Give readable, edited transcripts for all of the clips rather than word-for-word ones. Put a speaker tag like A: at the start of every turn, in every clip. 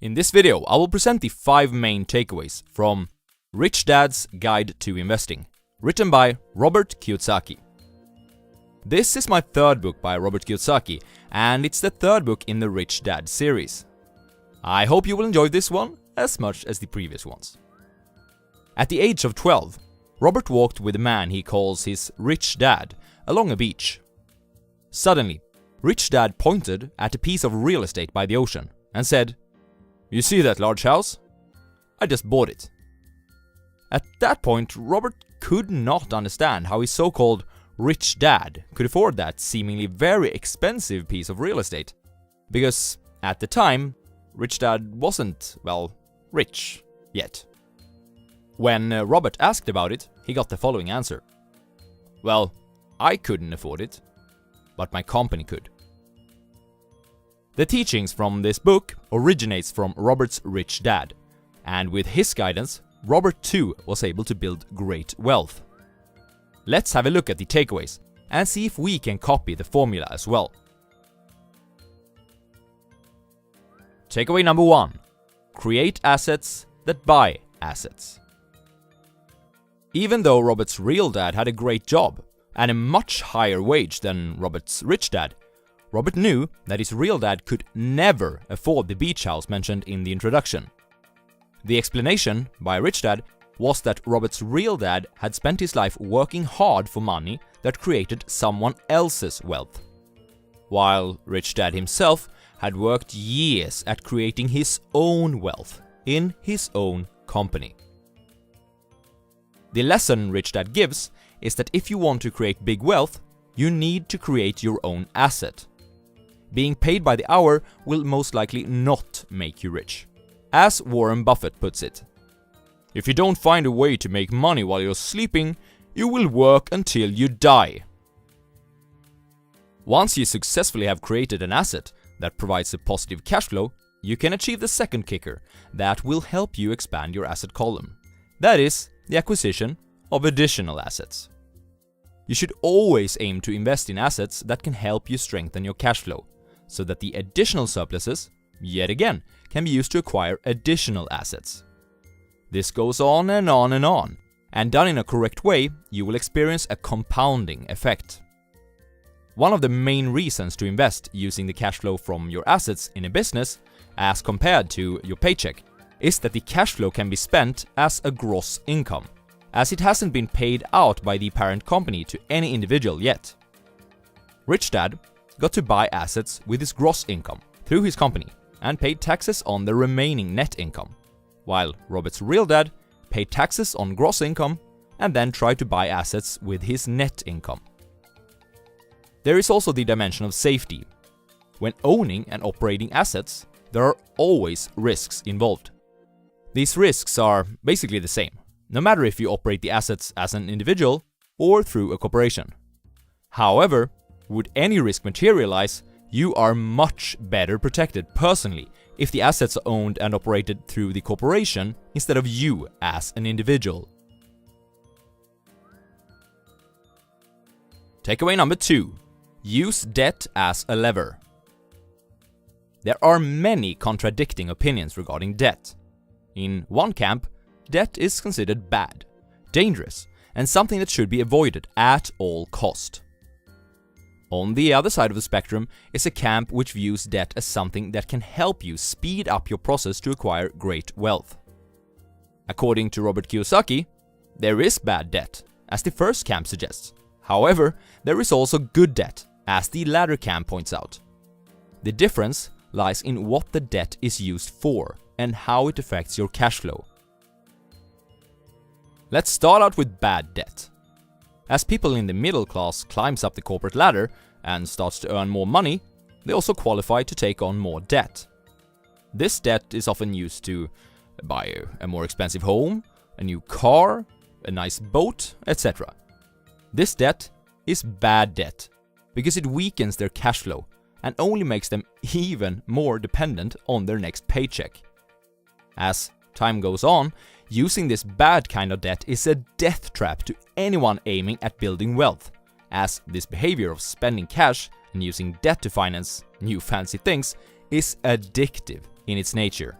A: In this video, I will present the 5 main takeaways from Rich Dad's Guide to Investing, written by Robert Kiyosaki. This is my 3rd book by Robert Kiyosaki, and it's the 3rd book in the Rich Dad series. I hope you will enjoy this one as much as the previous ones. At the age of 12, Robert walked with a man he calls his rich dad along a beach. Suddenly, Rich Dad pointed at a piece of real estate by the ocean and said, "You see that large house? I just bought it." At that point, Robert could not understand how his so-called rich dad could afford that seemingly very expensive piece of real estate. Because at the time, Rich Dad wasn't, rich yet. When Robert asked about it, he got the following answer. "Well, I couldn't afford it, but my company could." The teachings from this book originates from Robert's rich dad, and with his guidance, Robert too was able to build great wealth. Let's have a look at the takeaways and see if we can copy the formula as well. Takeaway number 1. Create assets that buy assets. Even though Robert's real dad had a great job and a much higher wage than Robert's rich dad, Robert knew that his real dad could never afford the beach house mentioned in the introduction. The explanation by Rich Dad was that Robert's real dad had spent his life working hard for money that created someone else's wealth, while Rich Dad himself had worked years at creating his own wealth in his own company. The lesson Rich Dad gives is that if you want to create big wealth, you need to create your own asset. Being paid by the hour will most likely not make you rich. As Warren Buffett puts it, "If you don't find a way to make money while you're sleeping, you will work until you die." Once you successfully have created an asset that provides a positive cash flow, you can achieve the second kicker that will help you expand your asset column. That is, the acquisition of additional assets. You should always aim to invest in assets that can help you strengthen your cash flow, so that the additional surpluses, yet again, can be used to acquire additional assets. This goes on and on and on, and done in a correct way, you will experience a compounding effect. One of the main reasons to invest using the cash flow from your assets in a business, as compared to your paycheck, is that the cash flow can be spent as a gross income, as it hasn't been paid out by the parent company to any individual yet. Rich Dad got to buy assets with his gross income through his company and paid taxes on the remaining net income, while Robert's real dad paid taxes on gross income and then tried to buy assets with his net income. There is also the dimension of safety. When owning and operating assets, there are always risks involved. These risks are basically the same, no matter if you operate the assets as an individual or through a corporation. However, would any risk materialize, you are much better protected personally if the assets are owned and operated through the corporation instead of you as an individual. Takeaway number 2. Use debt as a lever. There are many contradicting opinions regarding debt. In one camp, debt is considered bad, dangerous, and something that should be avoided at all cost. On the other side of the spectrum is a camp which views debt as something that can help you speed up your process to acquire great wealth. According to Robert Kiyosaki, there is bad debt, as the first camp suggests. However, there is also good debt, as the latter camp points out. The difference lies in what the debt is used for and how it affects your cash flow. Let's start out with bad debt. As people in the middle class climbs up the corporate ladder and starts to earn more money, they also qualify to take on more debt. This debt is often used to buy a more expensive home, a new car, a nice boat, etc. This debt is bad debt because it weakens their cash flow and only makes them even more dependent on their next paycheck. As time goes on, using this bad kind of debt is a death trap to anyone aiming at building wealth, as this behavior of spending cash and using debt to finance new fancy things is addictive in its nature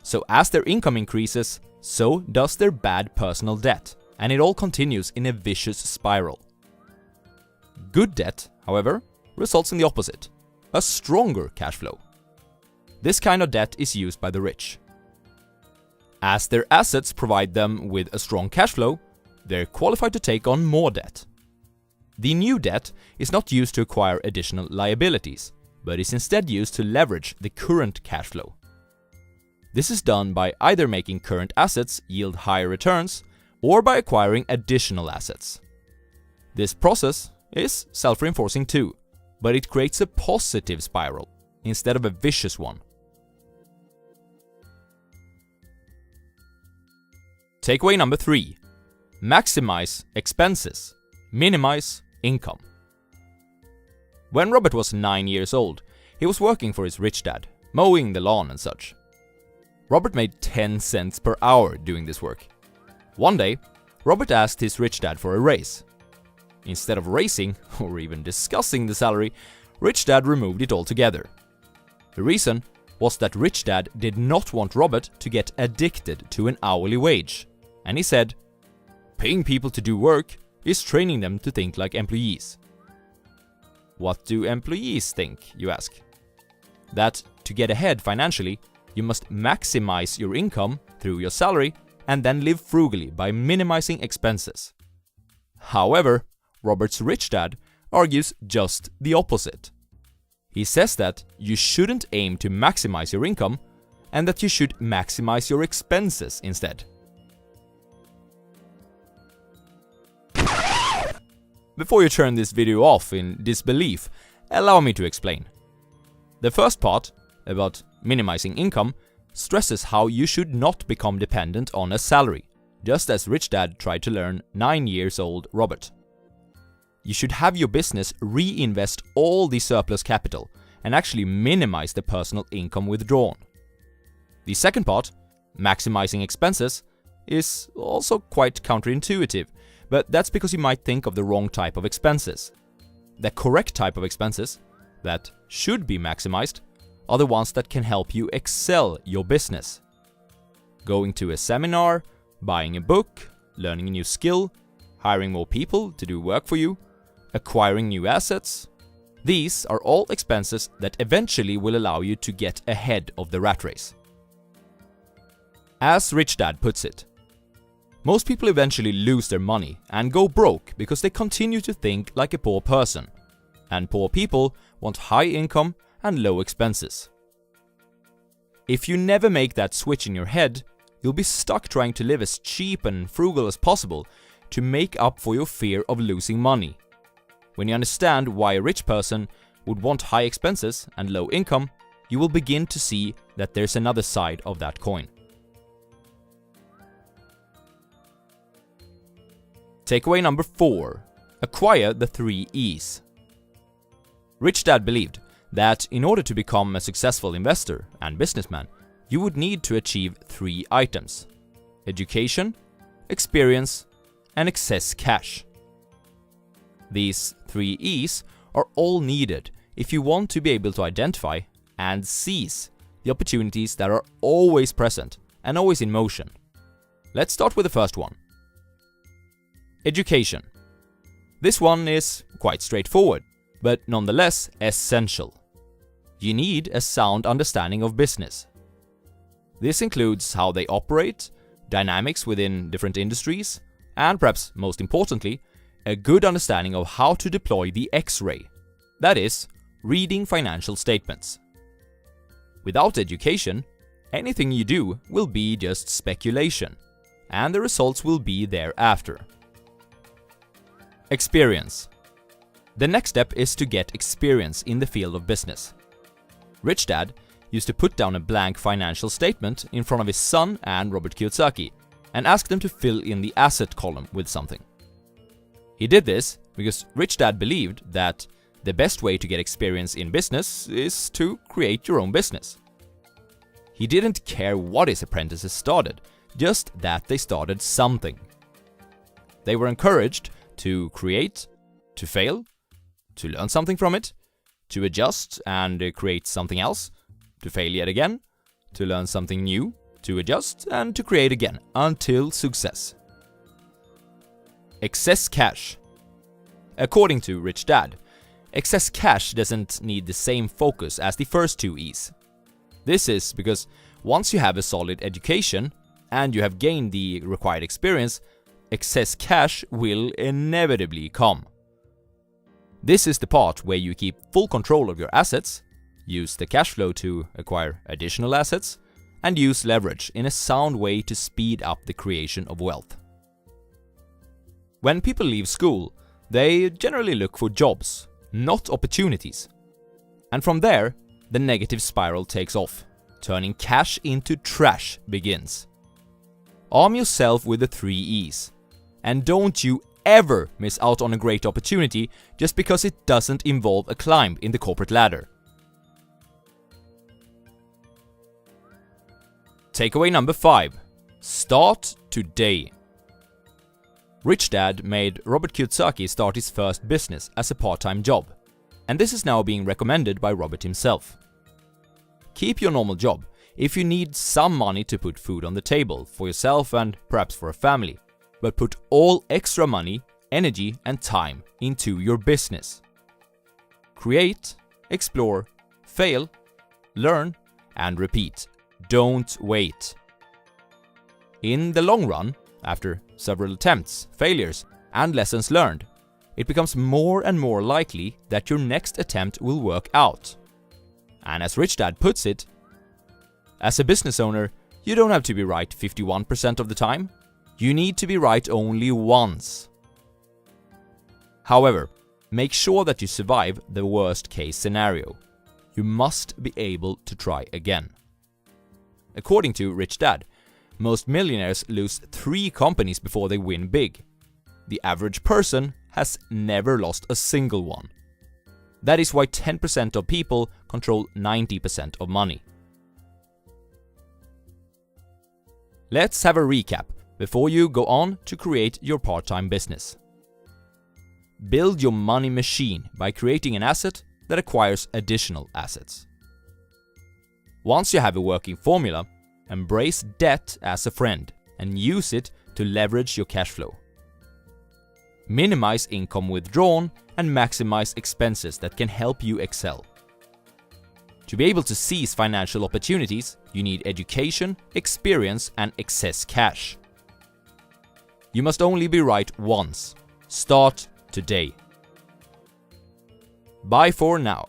A: So as their income increases, so does their bad personal debt, and it all continues in a vicious spiral. Good debt, however, results in the opposite, a stronger cash flow. This kind of debt is used by the rich. As their assets provide them with a strong cash flow, they're qualified to take on more debt. The new debt is not used to acquire additional liabilities, but is instead used to leverage the current cash flow. This is done by either making current assets yield higher returns or by acquiring additional assets. This process is self-reinforcing too, but it creates a positive spiral instead of a vicious one. Takeaway number 3. Maximize expenses, minimize income. When Robert was 9 years old, he was working for his rich dad, mowing the lawn and such. Robert made 10 cents per hour doing this work. One day, Robert asked his rich dad for a raise. Instead of raising, or even discussing the salary, rich dad removed it altogether. The reason was that rich dad did not want Robert to get addicted to an hourly wage, and he said, "Paying people to do work is training them to think like employees." What do employees think, you ask? That to get ahead financially, you must maximize your income through your salary and then live frugally by minimizing expenses. However, Robert's rich dad argues just the opposite. He says that you shouldn't aim to maximize your income and that you should maximize your expenses instead. Before you turn this video off in disbelief, allow me to explain. The first part, about minimizing income, stresses how you should not become dependent on a salary, just as rich dad tried to learn 9 years old Robert. You should have your business reinvest all the surplus capital and actually minimize the personal income withdrawn. The second part, maximizing expenses, is also quite counterintuitive, but that's because you might think of the wrong type of expenses. The correct type of expenses, that should be maximized, are the ones that can help you excel your business. Going to a seminar, buying a book, learning a new skill, hiring more people to do work for you, acquiring new assets. These are all expenses that eventually will allow you to get ahead of the rat race. As Rich Dad puts it, most people eventually lose their money and go broke because they continue to think like a poor person, and poor people want high income and low expenses. If you never make that switch in your head, you'll be stuck trying to live as cheap and frugal as possible to make up for your fear of losing money. When you understand why a rich person would want high expenses and low income, you will begin to see that there's another side of that coin. Takeaway number 4. Acquire the 3 E's. Rich Dad believed that in order to become a successful investor and businessman, you would need to achieve 3 items: education, experience, and excess cash. These 3 E's are all needed if you want to be able to identify and seize the opportunities that are always present and always in motion. Let's start with the first one. Education. This one is quite straightforward, but nonetheless essential. You need a sound understanding of business. This includes how they operate, dynamics within different industries, and perhaps most importantly, a good understanding of how to deploy the X-ray, that is, reading financial statements. Without education, anything you do will be just speculation, and the results will be thereafter. Experience. The next step is to get experience in the field of business. Rich Dad used to put down a blank financial statement in front of his son and Robert Kiyosaki and ask them to fill in the asset column with something. He did this because Rich Dad believed that the best way to get experience in business is to create your own business. He didn't care what his apprentices started, just that they started something. They were encouraged to create, to fail, to learn something from it, to adjust and create something else, to fail yet again, to learn something new, to adjust, and to create again until success. Excess cash. According to Rich Dad, excess cash doesn't need the same focus as the first two E's. This is because once you have a solid education and you have gained the required experience, excess cash will inevitably come. This is the part where you keep full control of your assets, use the cash flow to acquire additional assets, and use leverage in a sound way to speed up the creation of wealth. When people leave school, they generally look for jobs, not opportunities. And from there, the negative spiral takes off. Turning cash into trash begins. Arm yourself with the 3 E's. And don't you ever miss out on a great opportunity just because it doesn't involve a climb in the corporate ladder. Takeaway number 5. Start today. Rich Dad made Robert Kiyosaki start his first business as a part-time job, and this is now being recommended by Robert himself. Keep your normal job if you need some money to put food on the table for yourself and perhaps for a family, but put all extra money, energy and time into your business. Create, explore, fail, learn and repeat. Don't wait. In the long run, after several attempts, failures and lessons learned, it becomes more and more likely that your next attempt will work out. And as Rich Dad puts it, as a business owner, you don't have to be right 51% of the time. You need to be right only once. However, make sure that you survive the worst case scenario. You must be able to try again. According to Rich Dad, most millionaires lose 3 companies before they win big. The average person has never lost a single one. That is why 10% of people control 90% of money. Let's have a recap before you go on to create your part-time business. Build your money machine by creating an asset that acquires additional assets. Once you have a working formula, embrace debt as a friend and use it to leverage your cash flow. Minimize income withdrawn and maximize expenses that can help you excel. To be able to seize financial opportunities, you need education, experience, and excess cash. You must only be right once. Start today. Bye for now.